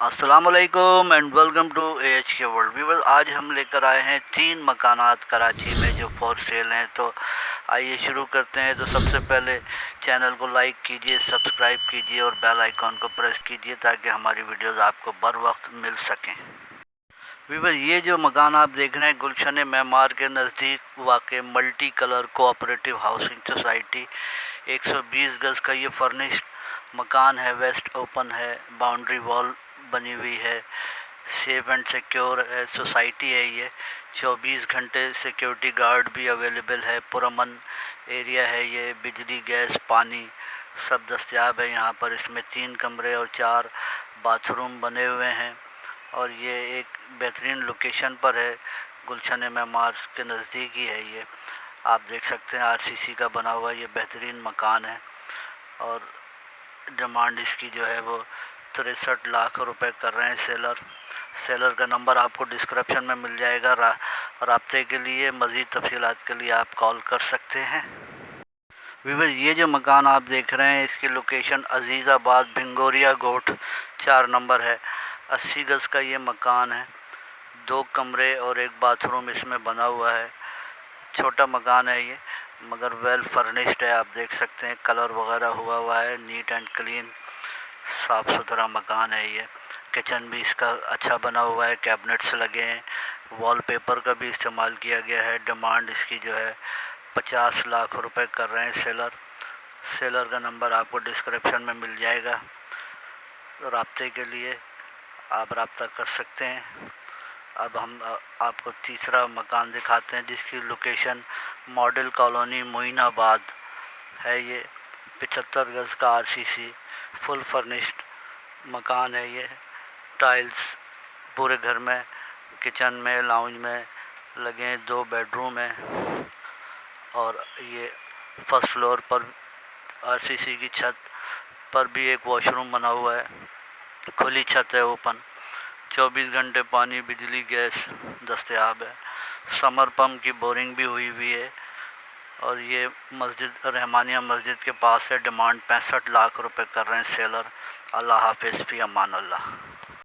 अस्सलामुअलैकुम and welcome to H के world viewers. आज हम लेकर आए हैं 3 मकानात कराची में जो फॉर सेल हैं। तो आइए शुरू करते हैं। तो सबसे पहले चैनल को लाइक कीजिए, सब्सक्राइब कीजिए और बेल आइकॉन को प्रेस कीजिए ताकि हमारी वीडियोस आपको बर वक्त मिल सकें। व्यूअर्स, ये जो मकान आप देख रहे हैं गुलशन मेमार के नज़दीक वाक़ multi colour cooperative housing society, 120 गज़ का ये फर्निश्ड मकान है। वेस्ट ओपन है, बाउंड्री वॉल बनी हुई है, सेफ एंड सिक्योर है सोसाइटी है ये। 24 घंटे सिक्योरिटी गार्ड भी अवेलेबल है। पुरअमन एरिया है ये। बिजली, गैस, पानी सब दस्तयाब है यहाँ पर। इसमें 3 कमरे और 4 बाथरूम बने हुए हैं और ये एक बेहतरीन लोकेशन पर है। गुलशन मेमार के नज़दीक ही है ये। आप देख सकते हैं आरसीसी का बना हुआ ये बेहतरीन मकान है और डिमांड इसकी जो है वो 63 लाख रुपए कर रहे हैं सेलर का नंबर आपको डिस्क्रिप्शन में मिल जाएगा। राब्ते के लिए, मज़ीद तफसीलात के लिए आप कॉल कर सकते हैं। व्यूअर्स, ये जो मकान आप देख रहे हैं इसकी लोकेशन अजीज़ाबाद भिंगोरिया गोट 4 नंबर है। 80 गज़ का ये मकान है। 2 कमरे और 1 बाथरूम इसमें बना हुआ है। छोटा मकान है ये मगर वेल फर्निश्ड है। आप देख सकते हैं कलर वगैरह हुआ है, नीट एंड क्लीन साफ़ सुथरा मकान है ये। किचन भी इसका अच्छा बना हुआ है, कैबिनेट्स लगे हैं, वॉलपेपर का भी इस्तेमाल किया गया है। डिमांड इसकी जो है 50 लाख रुपए कर रहे हैं सेलर का नंबर आपको डिस्क्रिप्शन में मिल जाएगा। तो राब्ते के लिए आप रब्ता कर सकते हैं। अब हम आपको तीसरा मकान दिखाते हैं जिसकी लोकेशन मॉडल कॉलोनी मोइनाबाद है। ये 75 गज़ का आरसीसी फुल फर्निश्ड मकान है ये। टाइल्स पूरे घर में, किचन में, लाउंज में लगे हैं। 2 बेडरूम हैं और ये फर्स्ट फ्लोर पर आरसीसी की छत पर भी एक वॉशरूम बना हुआ है। खुली छत है, ओपन। 24 घंटे पानी, बिजली, गैस दस्तयाब है। समर पम्प की बोरिंग भी हुई है और ये मस्जिद रहमानिया मस्जिद के पास है। डिमांड 65 लाख रुपए कर रहे हैं सेलर। अल्लाह हाफिज़, फ़ी अमान अल्लाह।